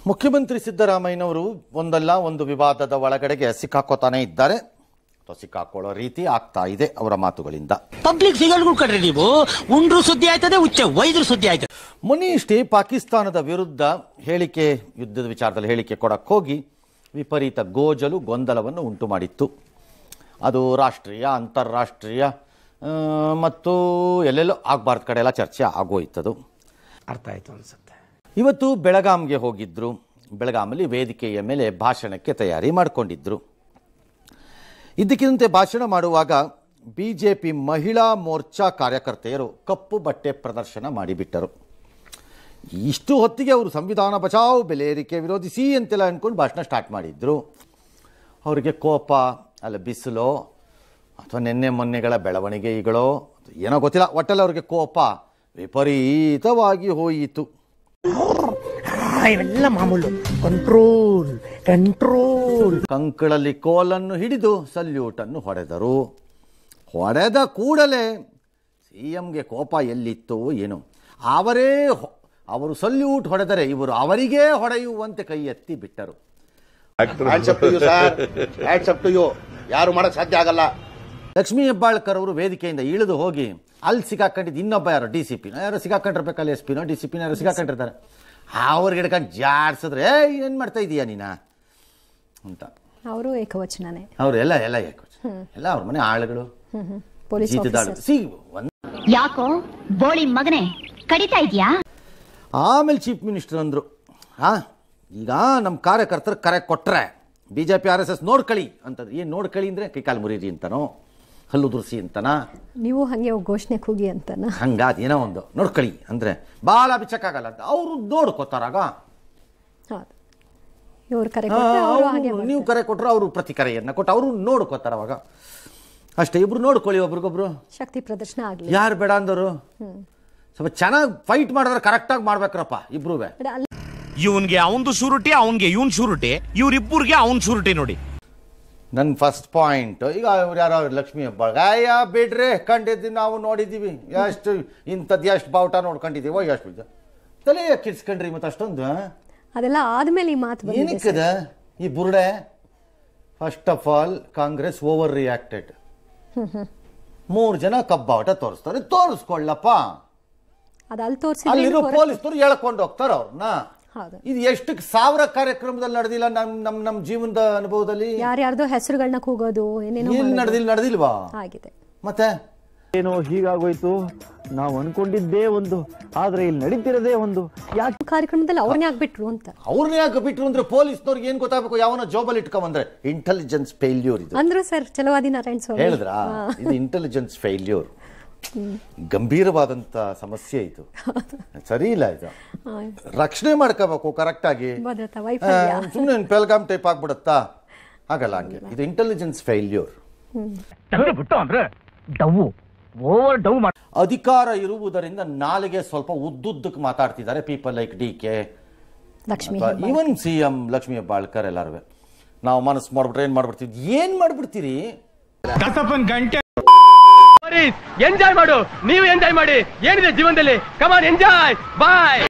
ಮುಖ್ಯಮಂತ್ರಿ ಸಿದ್ದರಾಮಯ್ಯನವರು ಒಂದಲ್ಲ ಒಂದು ವಿವಾದದ ಒಳಗಡೆಗೆ ಸಿಕ್ಕಾಕೋತಾನೆ ಇದ್ದಾರೆ ಅಥವಾ ಸಿಕ್ಕಾಕೊಳ್ಳೋ ರೀತಿ ಆಗ್ತಾ ಇದೆ ಅವರ ಮಾತುಗಳಿಂದ. ಪಬ್ಲಿಕ್ ಫಿಗರ್ಗಳು ಕಡ್ರಿ ನೀವು, ಉಂಡ್ರು ಸುದ್ದಿ ಆಯ್ತದೆ, ಉಚ್ಚ ವೈದ್ಯರು ಸುದ್ದಿ ಆಯ್ತದೆ. ಮೊನ್ನೆಯಷ್ಟೇ ಪಾಕಿಸ್ತಾನದ ವಿರುದ್ಧ ಹೇಳಿಕೆ, ಯುದ್ಧದ ವಿಚಾರದಲ್ಲಿ ಹೇಳಿಕೆ ಕೊಡಕ್ಕೆ ಹೋಗಿ ವಿಪರೀತ ಗೋಜಲು ಗೊಂದಲವನ್ನು ಉಂಟು ಮಾಡಿತ್ತು. ಅದು ರಾಷ್ಟ್ರೀಯ, ಅಂತಾರಾಷ್ಟ್ರೀಯ ಮತ್ತು ಎಲ್ಲೆಲ್ಲೋ ಆಗಬಾರ್ದು ಕಡೆ ಎಲ್ಲ ಚರ್ಚೆ ಆಗೋಯ್ತದು. ಅರ್ಥ ಆಯ್ತು ಅನ್ಸುತ್ತೆ. ಇವತ್ತು ಬೆಳಗಾಂಗೆ ಹೋಗಿದ್ರು. ಬೆಳಗಾಮಲ್ಲಿ ವೇದಿಕೆಯ ಮೇಲೆ ಭಾಷಣಕ್ಕೆ ತಯಾರಿ ಮಾಡಿಕೊಂಡಿದ್ರು. ಇದ್ದಕ್ಕಿದ್ದಂತೆ ಭಾಷಣ ಮಾಡುವಾಗ ಬಿಜೆಪಿ ಮಹಿಳಾ ಮೋರ್ಚಾ ಕಾರ್ಯಕರ್ತೆಯರು ಕಪ್ಪು ಬಟ್ಟೆ ಪ್ರದರ್ಶನ ಮಾಡಿಬಿಟ್ಟರು. ಇಷ್ಟು ಹೊತ್ತಿಗೆ ಅವರು ಸಂವಿಧಾನ ಬಚಾವ್, ಬೆಲೆ ಏರಿಕೆ ವಿರೋಧಿಸಿ ಅಂತೆಲ್ಲ ಅಂದ್ಕೊಂಡು ಭಾಷಣ ಸ್ಟಾರ್ಟ್ ಮಾಡಿದ್ರು. ಅವರಿಗೆ ಕೋಪ, ಅಲ್ಲ ಬಿಸಿಲೋ ಅಥವಾ ನಿನ್ನೆ ಮೊನ್ನೆಗಳ ಬೆಳವಣಿಗೆಗಳೋ ಏನೋ ಗೊತ್ತಿಲ್ಲ, ಒಟ್ಟಲ್ಲಿ ಅವ್ರಿಗೆ ಕೋಪ ವಿಪರೀತವಾಗಿ ಹೋಯಿತು. ಇವೆಲ್ಲ ಮಾಮೂಲು. Control control. ಕಂಕಳಲ್ಲಿ ಕೋಲನ್ನು ಹಿಡಿದು ಸಲ್ಯೂಟನ್ನು ಹೊಡೆದರು. ಹೊಡೆದ ಕೂಡಲೇ CMಗೆ ಕೋಪ ಎಲ್ಲಿತ್ತು ಏನು, ಅವರು ಸಲ್ಯೂಟ್ ಹೊಡೆದರೆ ಇವರು ಅವರಿಗೇ ಹೊಡೆಯುವಂತೆ ಕೈ ಎತ್ತಿ ಬಿಟ್ಟರು. ಯಾರು ಮಾಡಕ್ ಸಾಧ್ಯ ಆಗಲ್ಲ. ಲಕ್ಷ್ಮೀ ಹೆಬ್ಬಾಳ್ಕರ್ ಅವರು ವೇದಿಕೆಯಿಂದ ಇಳಿದು ಹೋಗಿ ಅಲ್ಲಿ ಸಿಕ್ಕಾಕೊಂಡಿದ್ದು ಇನ್ನೊಬ್ಬ ಯಾರೋ DCP ಯಾರೋ ಸಿಕ್ಕಾಕೊಂಡಿರ್ಬೇಕಲ್ಲ, SP ನೋ DCP ಯಾರೋ ಸಿಕ್ಕಾಕೊಂಡಿರ್ತಾರೆ. ಅವ್ರಿಗೆ ಹಿಡ್ಕೊಂಡು ಜಾಡ್ಸಿದ್ರೆ ಏನು ಮಾಡ್ತಾ ಇದೀಯಾ ನೀನ ಅಂತ. ಅವರು ಏಕವಚನನೇ, ಅವರು ಎಲ್ಲ ಏಕವಚನ, ಎಲ್ಲ ಅವ್ರ ಮನೆ ಆಳುಗಳು. ಯಾಕೋ ಬೋಳಿ ಮಗನೇ ಕಡಿತಾ ಇದೆಯಾ? ಆಮೇಲೆ ಚೀಫ್ ಮಿನಿಸ್ಟರ್ ಅಂದ್ರು, ಈಗ ನಮ್ಮ ಕಾರ್ಯಕರ್ತರು ಕರೆ ಕೊಟ್ರೆ BJP RSS ನೋಡ್ಕಳಿ ಅಂತಂದ್ರೆ, ಏನು ನೋಡ್ಕಳಿ ಅಂದ್ರೆ ಕೈಕಾಲು ಮುರಿರಿ ಅಂತನೋ, ಹಲ್ಲು ದುರ್ಸಿ ಅಂತನ, ನೀವು ಹಂಗೆ ಘೋಷಣೆ ಕೂಗಿ ಅಂತನ, ಹಂಗಾದ ಏನೋ ಒಂದು ನೋಡ್ಕಳಿ ಅಂದ್ರೆ ಭಾಳ ಬಿಚ್ಚಕ್ಕಾಗಲ್ಲ ಅಂತ ಅವರು ನೋಡ್ಕೋತಾರಾಗ. ನೀವು ಕರೆ ಕೊಟ್ಟರು ಅವರು ಪ್ರತಿ ಕರೆಯನ್ನ ಕೊಟ್ಟು ಅವರು ನೋಡ್ಕೋತಾರ. ಅವಾಗ ಅಷ್ಟೇ, ಇಬ್ರು ನೋಡ್ಕೊಳ್ಳಿ ಒಬ್ರಿಗೊಬ್ರು, ಶಕ್ತಿ ಪ್ರದರ್ಶನ ಆಗಲಿ. ಯಾರು ಬೇಡ ಅಂದರು, ಸ್ವಲ್ಪ ಚೆನ್ನಾಗಿ ಫೈಟ್ ಮಾಡಿದ್ರೆ ಕರೆಕ್ಟಾಗಿ ಮಾಡ್ಬೇಕ್ರಪ್ಪ ಇಬ್ರು. ಇವನ್ಗೆ ಅವನ್ದು ಶೂರಿಟಿ, ಅವನ್ಗೆ ಇವನ್ ಶೂರಿಟಿ, ಇವ್ರಿಬ್ಬರಿಗೆ ಅವನ್ ಶೂರಿಟಿ ನೋಡಿ. ನನ್ನ ಫಸ್ಟ್ ಪಾಯಿಂಟ್, ಈಗ ಅವ್ರು ಯಾರೋ ಲಕ್ಷ್ಮೀ ಹೆಬ್ಬಾಳ್ಕರ್ ಬಿಡ್ರಿ, ಕಂಡಿದ್ದೀವಿ ನಾವು, ನೋಡಿದ್ದೀವಿ, ಎಷ್ಟು ಇಂಥದ್ದು ಎಷ್ಟು ಬಾವುಟ ನೋಡ್ಕೊಂಡಿದ್ದೀವೋ, ಎಷ್ಟು ತಲೆ ಕಿರ್ಸ್ಕೊಂಡ್ರಿ ಮತ್ತೆ ಅಷ್ಟೊಂದು. ಅದೆಲ್ಲ ಆದ್ಮೇಲೆ ಈ ಮಾತು ಏನಕ್ಕದ ಈ ಬುರುಡೆ. First of all Congress over reacted. 3 ಜನ ಕಬ್ಬಾಟ ತೋರಿಸ್ತಾರೆ, ತೋರಿಸ್ಕೊಳ್ಳಪ್ಪ. ಅಲ್ಲಿರೋ ಪೊಲೀಸ್ನವ್ರು ಹೇಳ್ಕೊಂಡು ಹೋಗ್ತಾರ ಅವ್ರನ್ನ. ಇದು ಎಷ್ಟಕ್ಕೆ 1000 ಕಾರ್ಯಕ್ರಮದಲ್ಲಿ ನಡೆದಿಲ್ಲ ನಮ್ಮ ಜೀವನದ ಅನುಭವದಲ್ಲಿ. ಯಾರ್ಯಾರ್ದೋ ಹೆಸರುಗಳನ್ನ ಕೂಗೋದು ಏನೇನೋ ನಡೆದಿಲ್ವಾ ಆಗಿದೆ. ಮತ್ತೆ ಏನೋ ಹೀಗಾಗೋಯ್ತು, ನಾವು ಅನ್ಕೊಂಡಿದ್ದೇ ಒಂದು, ಆದ್ರೆ ಇಲ್ಲಿ ನಡೀತಿರೋದೇ ಒಂದು. ಯಾಕೆ ಕಾರ್ಯಕ್ರಮದಲ್ಲಿ ಅವ್ರನ್ನೇ ಆಗ್ಬಿಟ್ರು ಅಂತ. ಅವ್ರನ್ನೇ ಆಗ್ಬಿಟ್ರು ಅಂದ್ರೆ ಪೊಲೀಸ್ನವ್ರಿಗೆ ಏನ್ ಗೊತ್ತಾಗಬೇಕು, ಯಾವನ ಜಾಬಲ್ಲಿ ಇಟ್ಕೊಂಡ್ಬಂದ್ರೆ. ಇಂಟೆಲಿಜೆನ್ಸ್ ಫೇಲ್ಯೂರ್ ಇದು ಅಂದ್ರು ಸರ್ ಚಲವಾದಿ ನಾರಾಯಣ ಸ್ವಾಮಿ ಹೇಳಿದ್ರ. ಇದು ಇಂಟೆಲಿಜೆನ್ಸ್ ಫೇಲ್ಯೂರ್, ಗಂಭೀರವಾದಂತ ಸಮಸ್ಯೆ ಇದು, ಸರಿ ಇಲ್ಲ. ಇದು ರಕ್ಷಣೆ ಮಾಡ್ಕೋಬೇಕು ಕರೆಕ್ಟ್ ಆಗಿ. ಸುಮ್ಮನೆ ಪೆಲ್ಗಾಮ್ ಟೈಪ್ ಆಗ್ಬಿಡುತ್ತಾ, ಆಗಲ್ಲ ಹಂಗೆ. ಇದು ಇಂಟೆಲಿಜೆನ್ಸ್ ಫೇಲ್ಯೂರ್. ಅಧಿಕಾರ ಇರುವುದರಿಂದ ನಾಲಿಗೆ ಸ್ವಲ್ಪ ಉದ್ದುದ್ದಕ್ಕೆ ಮಾತಾಡ್ತಿದ್ದಾರೆ people like DK, even CM Lakshmi Hebbalkar ಎಲ್ಲರೂ. ನಾವು ಮನಸ್ಸು ಮಾಡ್ಬಿಟ್ರೆ ಏನ್ ಮಾಡ್ಬಿಡ್ತೀರಿ. ಎಂಜಾಯ್ ಮಾಡು, ನೀವು ಎಂಜಾಯ್ ಮಾಡಿ, ಏನಿದೆ ಜೀವನದಲ್ಲಿ, ಕಮಾನ್ ಎಂಜಾಯ್, ಬಾಯ್.